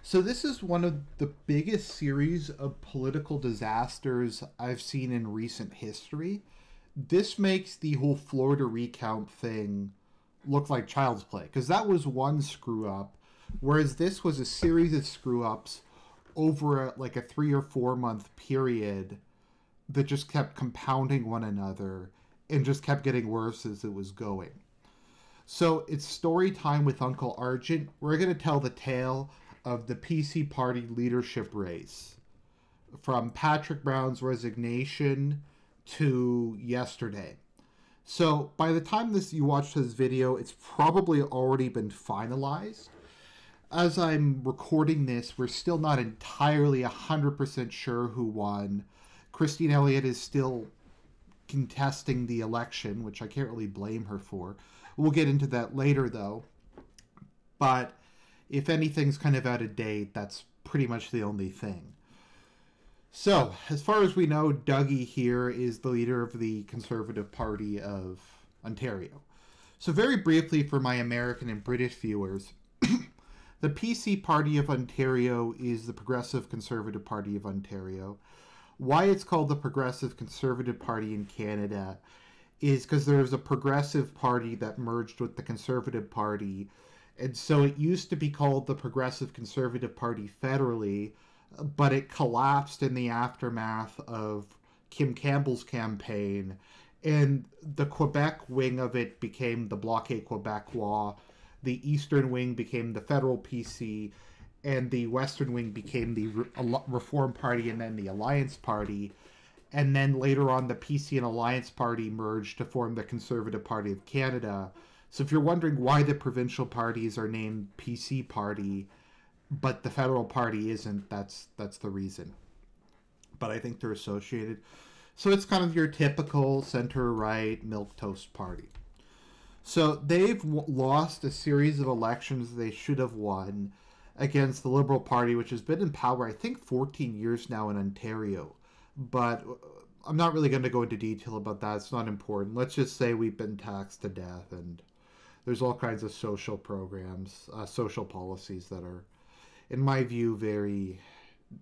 So this is one of the biggest series of political disasters I've seen in recent history. This makes the whole Florida recount thing look like child's play because that was one screw up, whereas this was a series of screw ups over like a 3 or 4 month period that just kept compounding one another and just kept getting worse as it was going. So it's story time with Uncle Argent. We're going to tell the tale of the PC party leadership race from Patrick Brown's resignation to yesterday. So by the time you watch this video, it's probably already been finalized. As I'm recording this, we're still not entirely 100% sure who won. Christine Elliott is still contesting the election, which I can't really blame her for. We'll get into that later, though. But if anything's kind of out of date, that's pretty much the only thing. So, as far as we know, Dougie here is the leader of the Conservative Party of Ontario. So very briefly for my American and British viewers, the PC Party of Ontario is the Progressive Conservative Party of Ontario. Why it's called the Progressive Conservative Party in Canada is because there's a Progressive Party that merged with the Conservative Party, and so it used to be called the Progressive Conservative Party federally, but it collapsed in the aftermath of Kim Campbell's campaign, and the Quebec wing of it became the Bloc Québécois, the eastern wing became the Federal PC, and the western wing became the Reform Party and then the Alliance Party. And then later on, the PC and Alliance Party merged to form the Conservative Party of Canada. So if you're wondering why the provincial parties are named PC Party, but the federal party isn't, that's the reason. But I think they're associated. So it's kind of your typical center-right milquetoast party. So they've lost a series of elections they should have won against the Liberal Party, which has been in power, I think, 14 years now in Ontario. But I'm not really going to go into detail about that. It's not important. Let's just say we've been taxed to death, and there's all kinds of social programs, social policies that are, in my view, very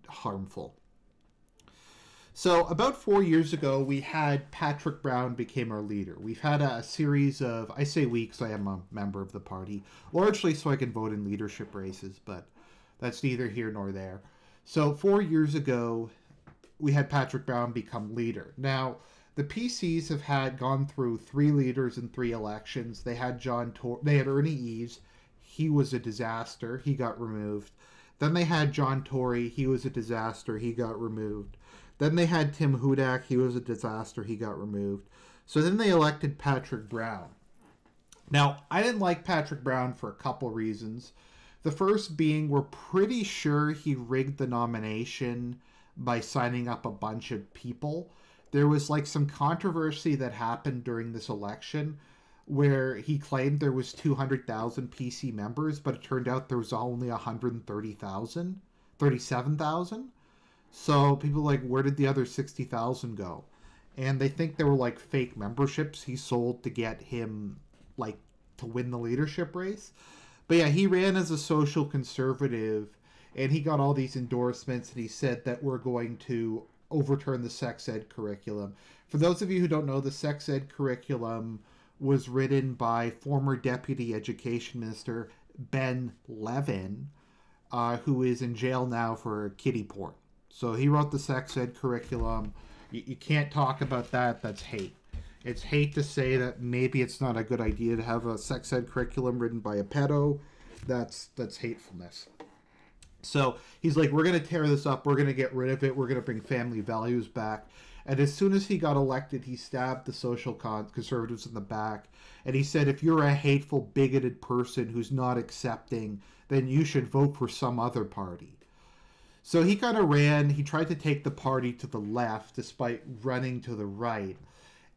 harmful. So about 4 years ago, we had Patrick Brown became our leader. We've had a series of, I say we because I am a member of the party, largely so I can vote in leadership races, but that's neither here nor there. So 4 years ago, we had Patrick Brown become leader. Now, the PCs have gone through 3 leaders in 3 elections. They had they had Ernie Eves. He was a disaster. He got removed. Then they had John Tory. He was a disaster. He got removed. Then they had Tim Hudak. He was a disaster. He got removed. So then they elected Patrick Brown. Now, I didn't like Patrick Brown for a couple reasons. The first being we're pretty sure he rigged the nomination by signing up a bunch of people. There was like some controversy that happened during this election where he claimed there was 200,000 PC members, but it turned out there was only 37,000. So people were like, where did the other 60,000 go? And they think they were like fake memberships he sold to get him like to win the leadership race. But yeah, he ran as a social conservative, and he got all these endorsements, and he said that we're going to overturn the sex ed curriculum. For those of you who don't know, the sex ed curriculum was written by former Deputy Education Minister Ben Levin, who is in jail now for kiddie porn. So he wrote the sex ed curriculum. You can't talk about that. That's hate. It's hate to say that maybe it's not a good idea to have a sex ed curriculum written by a pedo. That's hatefulness. So he's like, we're going to tear this up. We're going to get rid of it. We're going to bring family values back. And as soon as he got elected, he stabbed the social conservatives in the back. And he said, if you're a hateful, bigoted person who's not accepting, then you should vote for some other party. So he kind of ran. He tried to take the party to the left despite running to the right.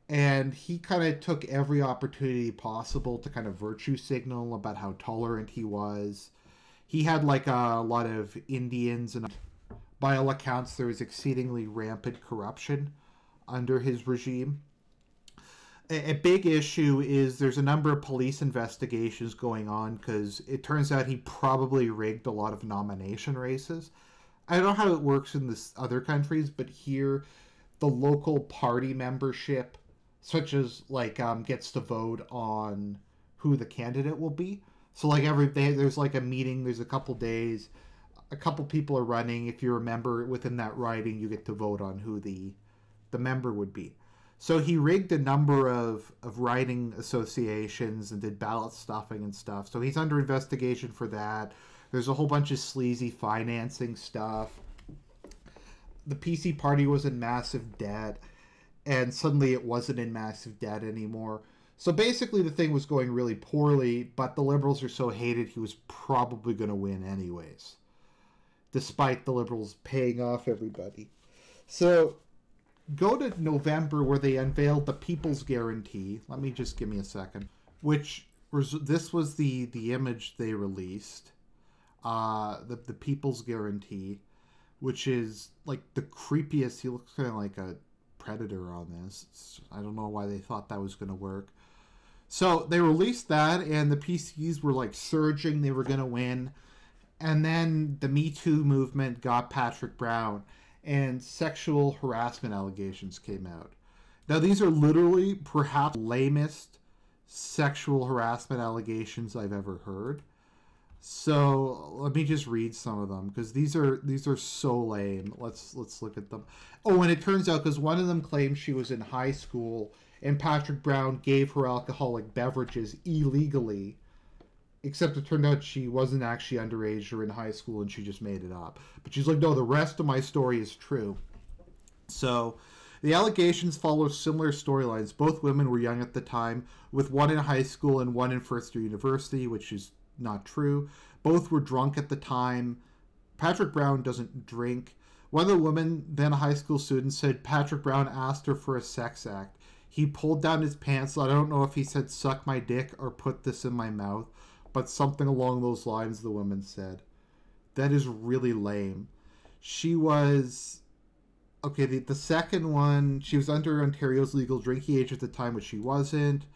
And he kind of took every opportunity possible to kind of virtue signal about how tolerant he was. He had like a lot of Indians, and by all accounts, there was exceedingly rampant corruption under his regime. A big issue is there's a number of police investigations going on because it turns out he probably rigged a lot of nomination races. I don't know how it works in this other countries, but here the local party membership, such as gets to vote on who the candidate will be. So like every day there's like a meeting, there's a couple days, a couple people are running. If you're a member within that riding, you get to vote on who the member would be. So he rigged a number of riding associations and did ballot stuffing and stuff. So he's under investigation for that. There's a whole bunch of sleazy financing stuff. The PC party was in massive debt, and suddenly it wasn't in massive debt anymore. So basically the thing was going really poorly, but the Liberals are so hated he was probably going to win anyways, despite the Liberals paying off everybody. So go to November where they unveiled the People's Guarantee. Let me just give me a second. This was the image they released. The People's Guarantee, which is like the creepiest. He looks kind of like a predator on this. I don't know why they thought that was going to work. So they released that, and the PCs were like surging. They were going to win. And then the Me Too movement got Patrick Brown, and sexual harassment allegations came out. Now, these are literally perhaps the lamest sexual harassment allegations I've ever heard. So let me just read some of them, because these are so lame. Let's look at them. Oh, and it turns out because one of them claims she was in high school and Patrick Brown gave her alcoholic beverages illegally, except it turned out she wasn't actually underage or in high school and she just made it up. But she's like, no, the rest of my story is true. So the allegations follow similar storylines. Both women were young at the time, with one in high school and one in first year university, which is not true. Both were drunk at the time. Patrick Brown doesn't drink. One of the women, then a high school student, said Patrick Brown asked her for a sex act. He pulled down his pants. I don't know if he said suck my dick or put this in my mouth, but something along those lines, the woman said. That is really lame. She was... Okay, the second one, she was under Ontario's legal drinking age at the time, which she wasn't.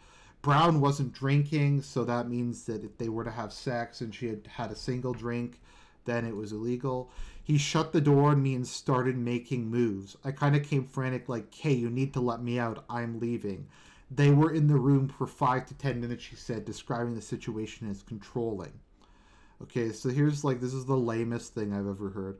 Brown wasn't drinking, so that means that if they were to have sex and she had had a single drink, then it was illegal. He shut the door on me and started making moves. I kind of came frantic like, hey, you need to let me out. I'm leaving. They were in the room for 5 to 10 minutes, she said, describing the situation as controlling. Okay, so here's this is the lamest thing I've ever heard.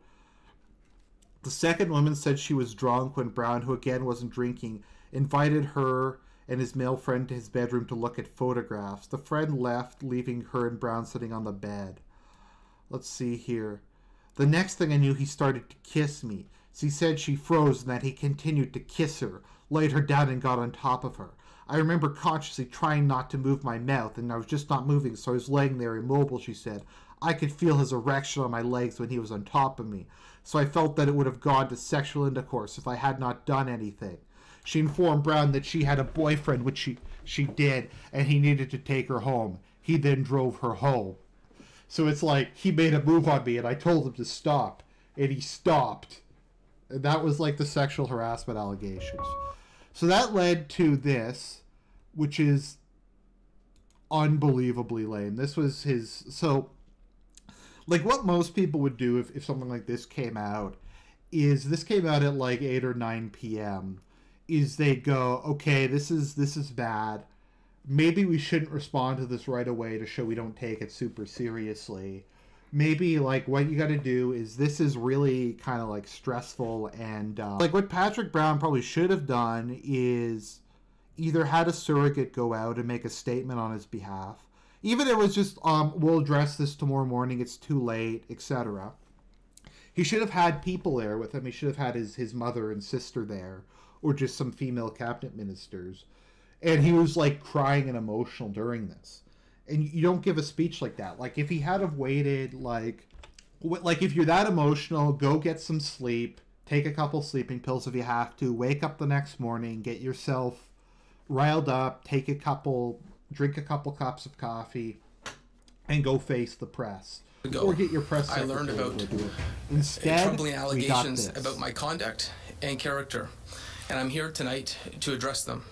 The second woman said she was drunk when Brown, who again wasn't drinking, invited her and his male friend to his bedroom to look at photographs. The friend left, leaving her and Brown sitting on the bed. Let's see here. The next thing I knew, he started to kiss me. She said she froze and that he continued to kiss her, laid her down and got on top of her. I remember consciously trying not to move my mouth, and I was just not moving, so I was laying there immobile, she said. I could feel his erection on my legs when he was on top of me, so I felt that it would have gone to sexual intercourse if I had not done anything. She informed Brown that she had a boyfriend, which she did, and he needed to take her home. He then drove her home. So it's like, he made a move on me, and I told him to stop, and he stopped. And that was the sexual harassment allegations. So that led to this, which is unbelievably lame. This was his... So, what most people would do if something like this came out, is this came out at 8 or 9 p.m., is they go, okay, this is bad. Maybe we shouldn't respond to this right away to show we don't take it super seriously. Maybe, what you got to do is, this is really kind of, stressful, and, what Patrick Brown probably should have done is either had a surrogate go out and make a statement on his behalf. Even if it was just, we'll address this tomorrow morning, it's too late, etc. He should have had people there with him. He should have had his mother and sister there, or just some female cabinet ministers. And he was, crying and emotional during this. And you don't give a speech like that. If he had have waited, if you're that emotional, go get some sleep, take a couple sleeping pills if you have to, wake up the next morning, get yourself riled up, drink a couple cups of coffee, and go face the press. Or get your press secretary. I learned about Instead, troubling allegations about my conduct and character, and I'm here tonight to address them.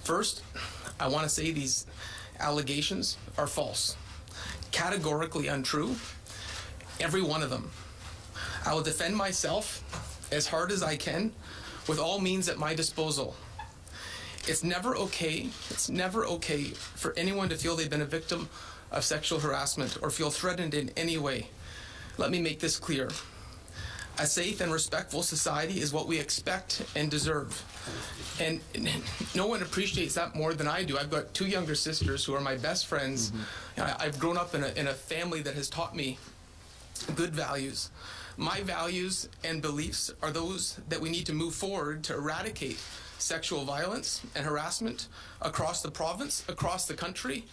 First, I want to say these allegations are false, categorically untrue, every one of them. I will defend myself as hard as I can with all means at my disposal. It's never okay for anyone to feel they've been a victim of sexual harassment or feel threatened in any way. Let me make this clear. A safe and respectful society is what we expect and deserve. And no one appreciates that more than I do. I've got 2 younger sisters who are my best friends. I've grown up in a family that has taught me good values. My values and beliefs are those that we need to move forward to eradicate sexual violence and harassment across the province, across the country,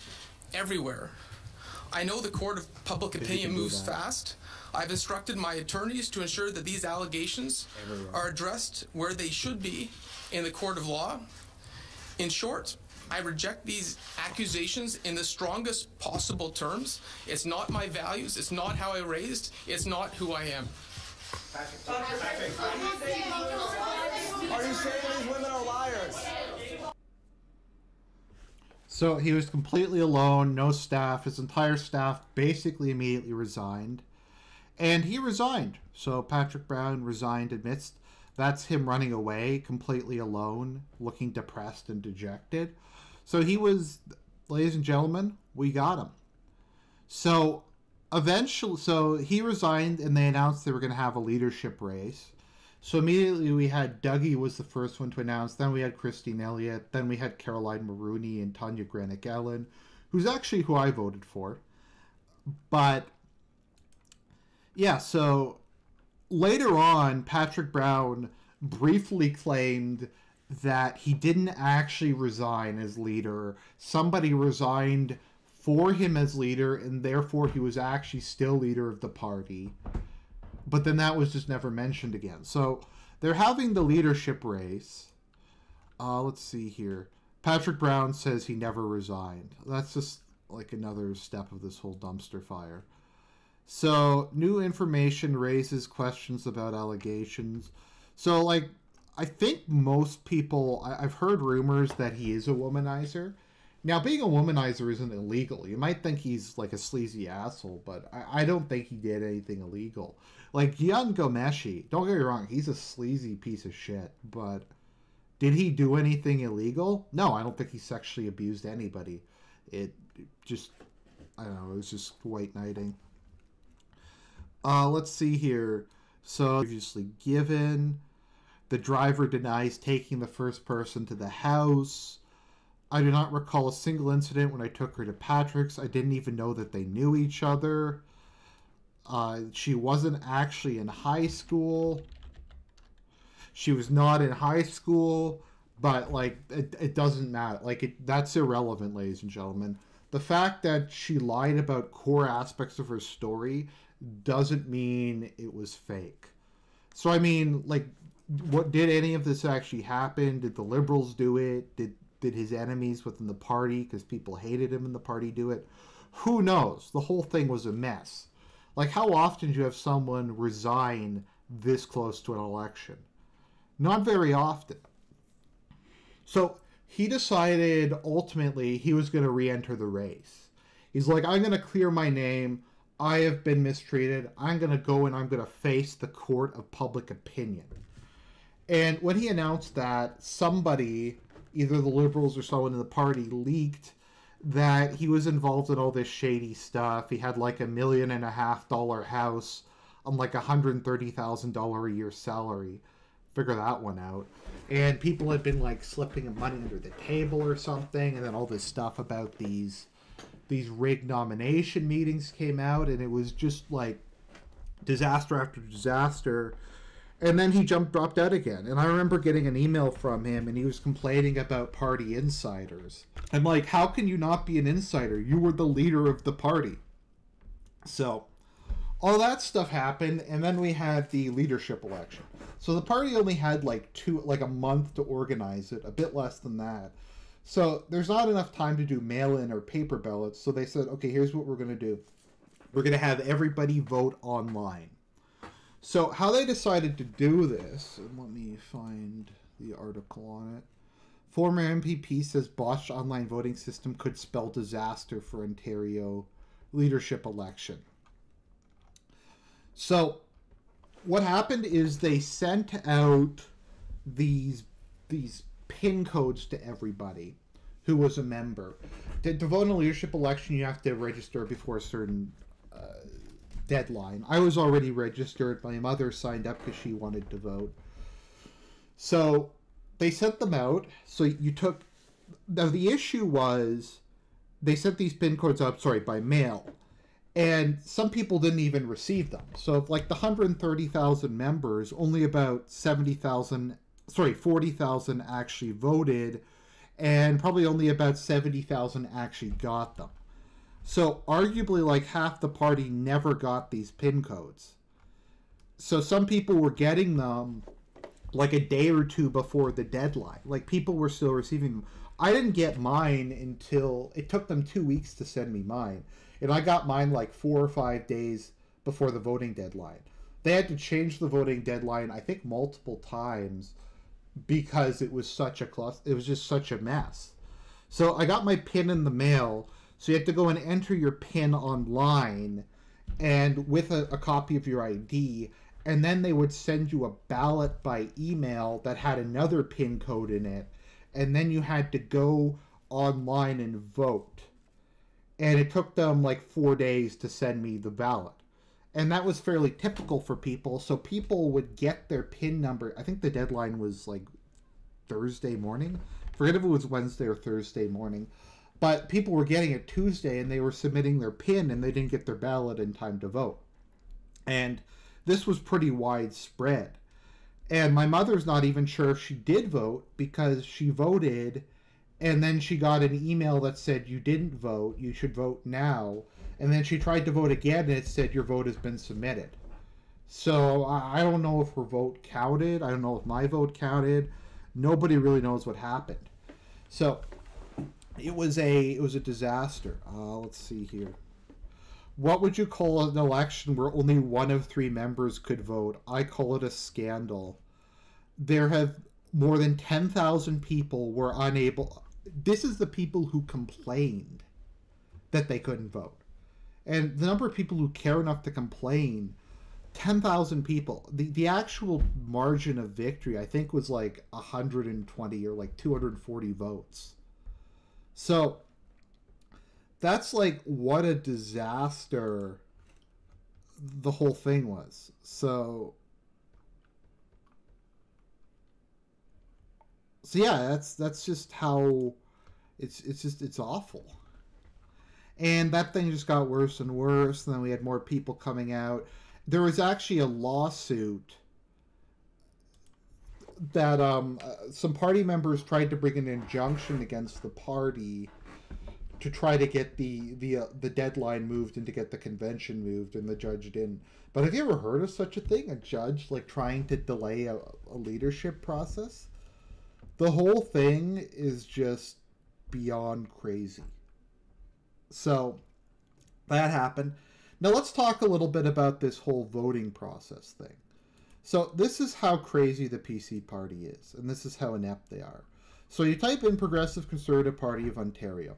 everywhere. I know the court of public opinion moves fast. I've instructed my attorneys to ensure that these allegations are addressed where they should be in the court of law. In short, I reject these accusations in the strongest possible terms. It's not my values. It's not how I raised. It's not who I am. Are you saying these women are liars? So he was completely alone, no staff. His entire staff basically immediately resigned. And he resigned. So Patrick Brown resigned amidst. That's him running away completely alone, looking depressed and dejected. So he was, ladies and gentlemen, we got him. So eventually, so he resigned and they announced they were going to have a leadership race. So immediately we had Dougie was the first one to announce. Then we had Christine Elliott. Then we had Caroline Maroney and Tanya Granick-Ellen, who's actually who I voted for. But yeah, so later on, Patrick Brown briefly claimed that he didn't actually resign as leader. Somebody resigned for him as leader, and therefore he was actually still leader of the party. But then that was just never mentioned again. So they're having the leadership race. Let's see here. Patrick Brown says he never resigned. That's just like another step of this whole dumpster fire. So new information raises questions about allegations. So like, I think most people, I've heard rumors that he is a womanizer. Now, being a womanizer isn't illegal. You might think he's like a sleazy asshole, but I don't think he did anything illegal. Like Gian Gomeshi, don't get me wrong, he's a sleazy piece of shit, but did he do anything illegal? No, I don't think he sexually abused anybody. It just, I don't know, it was just white knighting. Let's see here. So, previously given. The driver denies taking the first person to the house. I do not recall a single incident when I took her to Patrick's. I didn't even know that they knew each other. She wasn't actually in high school. She was not in high school, but like it doesn't matter. Like that's irrelevant, ladies and gentlemen. The fact that she lied about core aspects of her story doesn't mean it was fake. So I mean, like, what did any of this actually happen? Did the Liberals do it? Did his enemies within the party, because people hated him in the party, do it? Who knows? The whole thing was a mess. Like, how often do you have someone resign this close to an election? Not very often. So he decided ultimately he was going to re-enter the race. He's like, I'm going to clear my name. I have been mistreated. I'm going to go and I'm going to face the court of public opinion. And when he announced that, somebody, either the Liberals or someone in the party, leaked that he was involved in all this shady stuff. He had like $1.5 million house on like $130,000 a year salary. Figure that one out. And people had been like slipping him money under the table or something. And then all this stuff about these rigged nomination meetings came out. And it was just like disaster after disaster. And then he dropped out again. And I remember getting an email from him, and he was complaining about party insiders. I'm like, how can you not be an insider? You were the leader of the party. So all that stuff happened, and then we had the leadership election. So the party only had like a month to organize it, a bit less than that. So there's not enough time to do mail-in or paper ballots. So they said, okay, here's what we're going to do. We're going to have everybody vote online. So how they decided to do this, and let me find the article on it. Former MPP says botched online voting system could spell disaster for Ontario leadership election. So what happened is they sent out these PIN codes to everybody who was a member. To vote in a leadership election, you have to register before a certain deadline. I was already registered. My mother signed up because she wanted to vote. So they sent them out. So you took... Now, the issue was they sent these PIN codes out, by mail. And some people didn't even receive them. So, of like the 130,000 members, only about 40,000 actually voted, and probably only about 70,000 actually got them. So, arguably, like half the party never got these PIN codes. So, some people were getting them like a day or two before the deadline. Like, people were still receiving them. I didn't get mine until... It took them 2 weeks to send me mine. And I got mine like 4 or 5 days before the voting deadline. They had to change the voting deadline, I think, multiple times because it was such a it was just such a mess. So I got my PIN in the mail. So you have to go and enter your PIN online and with a copy of your ID. And then they would send you a ballot by email that had another PIN code in it. And then you had to go online and vote. And it took them like 4 days to send me the ballot. And that was fairly typical for people. So people would get their PIN number. I think the deadline was like Thursday morning. Forget if it was Wednesday or Thursday morning. But people were getting it Tuesday and they were submitting their PIN and they didn't get their ballot in time to vote. And this was pretty widespread. And my mother's not even sure if she did vote because she voted... And then she got an email that said, you didn't vote, you should vote now. And then she tried to vote again, and it said, your vote has been submitted. So I don't know if her vote counted. I don't know if my vote counted. Nobody really knows what happened. So it was a disaster. Let's see here. What would you call an election where only 1 of 3 members could vote? I call it a scandal. There have more than 10,000 people were unable... This is the people who complained that they couldn't vote. And the number of people who care enough to complain, 10,000 people. The actual margin of victory, I think, was like 120 or like 240 votes. So that's like what a disaster the whole thing was. So yeah, that's just how it's awful. And that thing just got worse and worse, and then we had more people coming out. There was actually a lawsuit that some party members tried to bring an injunction against the party to try to get the deadline moved and to get the convention moved, and the judge didn't. But have you ever heard of such a thing? A judge like trying to delay a leadership process? The whole thing is just beyond crazy. So that happened. Now let's talk a little bit about this whole voting process thing. So this is how crazy the PC party is, and this is how inept they are. So you type in Progressive Conservative Party of Ontario.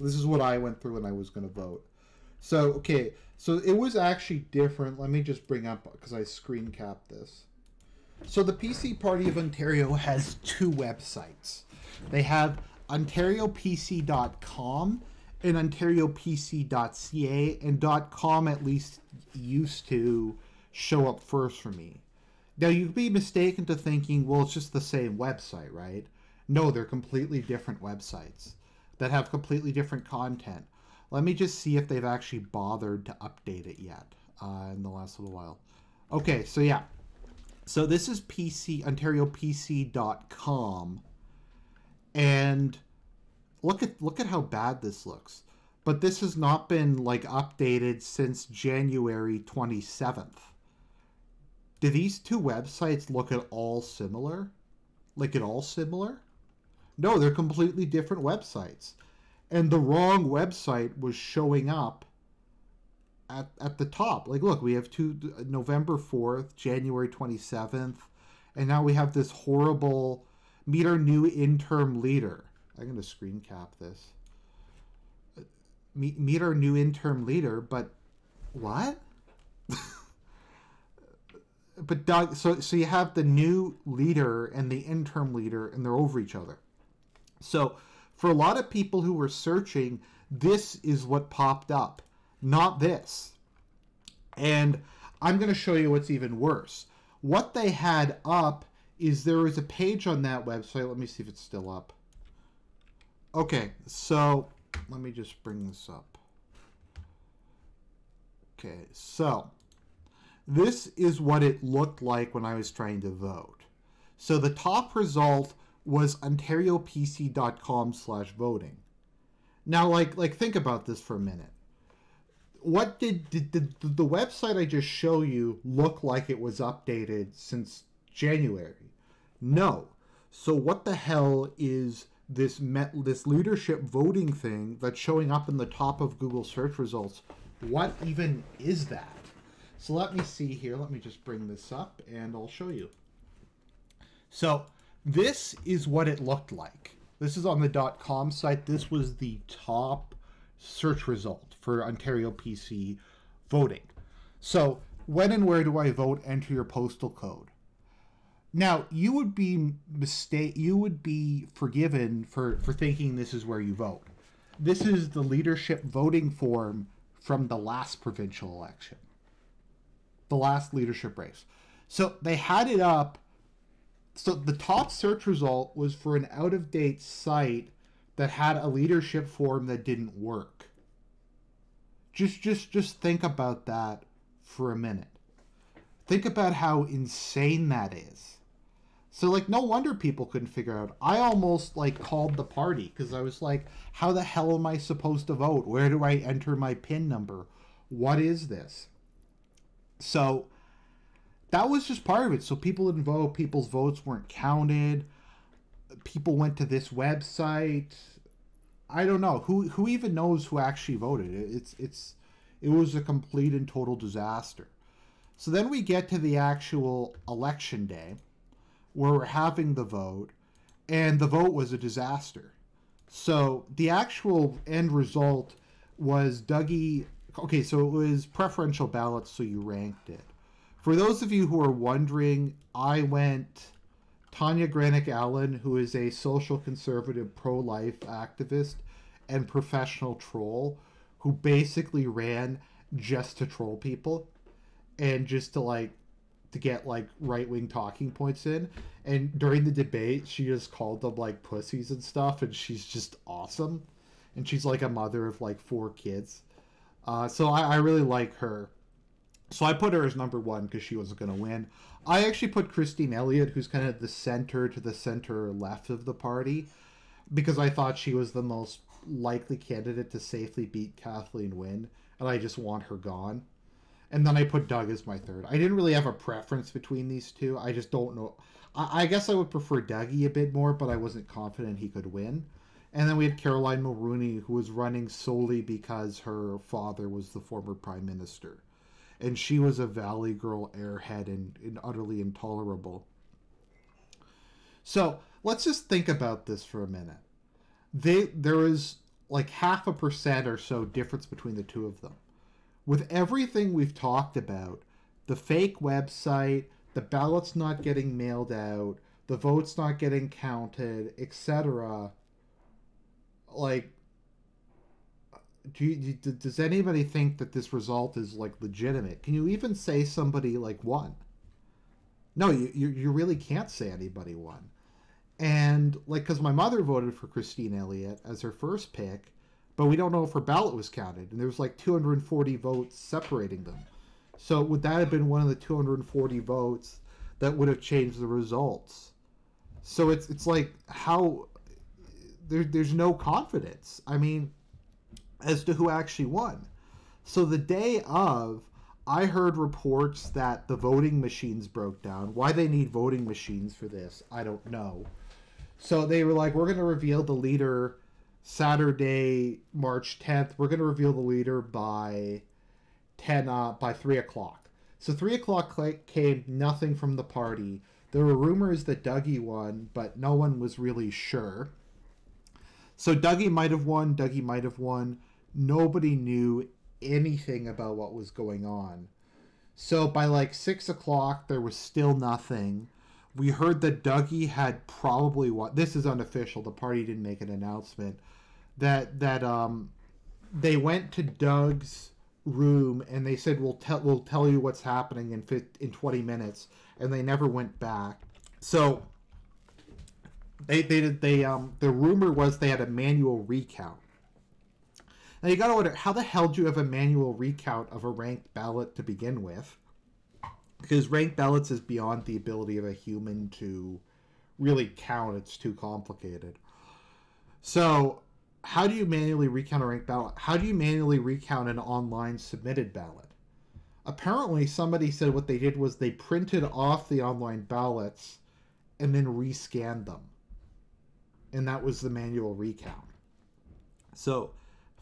This is what I went through when I was going to vote. So, okay, so it was actually different. Let me just bring up, because I screen capped this. So the PC Party of Ontario has 2 websites. They have OntarioPC.com and OntarioPC.ca, and .com at least used to show up first for me. Now, you'd be mistaken to thinking, well, it's just the same website, right? No, they're completely different websites that have completely different content. Let me just see if they've actually bothered to update it yet in the last little while. Okay, so yeah. So this is OntarioPC.com, and look at how bad this looks. But this has not been like updated since January 27th. Do these 2 websites look at all similar? Like at all similar? No, they're completely different websites. And the wrong website was showing up at the top. Like, look, we have November 4th, January 27th, and now we have this horrible... Meet our new interim leader. I'm going to screen cap this. Meet our new interim leader, but what? But Doug, so you have the new leader and the interim leader, and they're over each other. So for a lot of people who were searching, this is what popped up, not this. And I'm going to show you what's even worse. What they had up is there was a page on that website. Let me see if it's still up. Okay, so let me just bring this up. Okay, so this is what it looked like when I was trying to vote. So the top result was OntarioPC.com/voting. Now, like think about this for a minute. What did the website I just show you look like it was updated since January? No. So what the hell is this leadership voting thing that's showing up in the top of Google search results? What even is that? So let me see here. Let me just bring this up and I'll show you. So this is what it looked like. This is on the .com site. This was the top search result for Ontario PC voting. So when and where do I vote? Enter your postal code. Now you would be forgiven for thinking this is where you vote. This is the leadership voting form from the last provincial election, the last leadership race. So they had it up. So the top search result was for an out-of-date site that had a leadership form that didn't work. Just think about that for a minute. Think about how insane that is. So like, no wonder people couldn't figure out. I almost like called the party because I was like, how the hell am I supposed to vote? Where do I enter my PIN number? What is this? So that was just part of it. So people didn't vote. People's votes weren't counted. People went to this website. I don't know who even knows who actually voted. It was a complete and total disaster. So then we get to the actual election day where we're having the vote, and the vote was a disaster. So the actual end result was Dougie. Okay, so it was preferential ballots, so you ranked it. For those of you who are wondering, I went Tanya Granick-Allen, who is a social conservative pro-life activist and professional troll, who basically ran just to troll people and just to get right-wing talking points in. And during the debate, she just called them pussies and stuff, and she's just awesome. And she's a mother of 4 kids. So I really like her. So I put her as number 1 because she wasn't going to win. I actually put Christine Elliott, who's kind of the center to the center left of the party, because I thought she was the most likely candidate to safely beat Kathleen Wynne, and I just want her gone. And then I put Doug as my 3rd. I didn't really have a preference between these two. I just don't know. I guess I would prefer Dougie a bit more, but I wasn't confident he could win. And then we had Caroline Mulroney, who was running solely because her father was the former prime minister. And she was a Valley Girl airhead and utterly intolerable. So let's just think about this for a minute. There is 0.5% or so difference between the two of them. With everything we've talked about, the fake website, the ballots not getting mailed out, the votes not getting counted, etc., does anybody think that this result is legitimate? Can you even say somebody won? No, you really can't say anybody won. And because my mother voted for Christine Elliott as her first pick, but we don't know if her ballot was counted, and there was 240 votes separating them. So would that have been one of the 240 votes that would have changed the results? So it's how there's no confidence. I mean, as to who actually won. So the day of, I heard reports that the voting machines broke down. Why they need voting machines for this, I don't know. So they were we're going to reveal the leader Saturday, March 10th. We're going to reveal the leader by 3 o'clock. So 3 o'clock came, nothing from the party. There were rumors that Dougie won, but no one was really sure. So Dougie might have won, Dougie might have won. Nobody knew anything about what was going on. So by like 6 o'clock, there was still nothing. We heard that Dougie had probably won. This is unofficial. The party didn't make an announcement. That they went to Doug's room and they said, we'll tell you what's happening in 20 minutes. And they never went back. So the rumor was they had a manual recount. Now you gotta wonder, how the hell do you have a manual recount of a ranked ballot to begin with? Because ranked ballots is beyond the ability of a human to really count. It's too complicated. So how do you manually recount a ranked ballot? How do you manually recount an online submitted ballot? Apparently somebody said what they did was they printed off the online ballots and then rescanned them. And that was the manual recount. So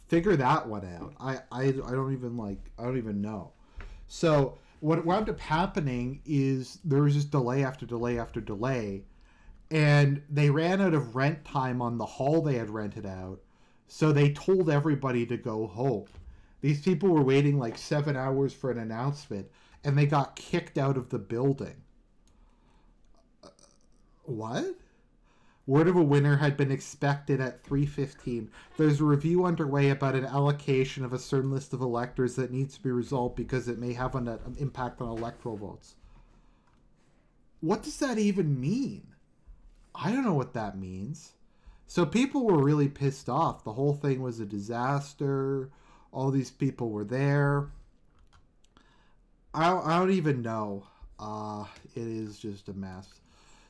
figure that one out. I don't even know. So what wound up happening is there was just delay after delay after delay, and they ran out of rent time on the hall they had rented out, so they told everybody to go home. These people were waiting like 7 hours for an announcement, and they got kicked out of the building. What? Word of a winner had been expected at 3:15. There's a review underway about an allocation of a certain list of electors that needs to be resolved because it may have an impact on electoral votes. What does that even mean? I don't know what that means. So people were really pissed off. The whole thing was a disaster. All these people were there. I don't even know. It is just a mess.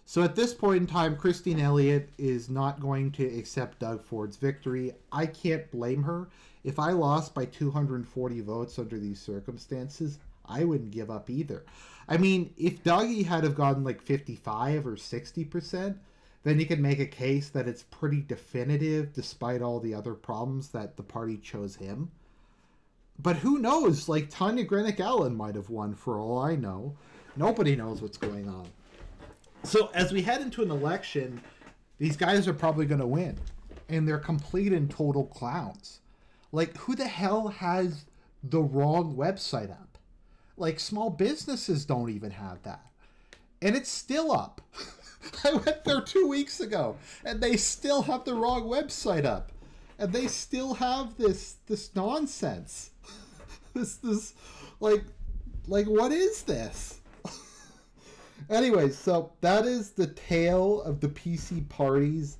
So at this point in time, Christine Elliott is not going to accept Doug Ford's victory. I can't blame her. If I lost by 240 votes under these circumstances, I wouldn't give up either. I mean, if Dougie had have gotten like 55 or 60%, then you could make a case that it's pretty definitive despite all the other problems that the party chose him. But who knows? Like, Tanya Grenick-Allen might have won for all I know. Nobody knows what's going on. So as we head into an election, these guys are probably going to win. And they're complete and total clowns. Like, who the hell has the wrong website up? Like, small businesses don't even have that. And it's still up. I went there 2 weeks ago, and they still have the wrong website up. And they still have this nonsense. this like what is this? Anyways, so that is the tale of the PC parties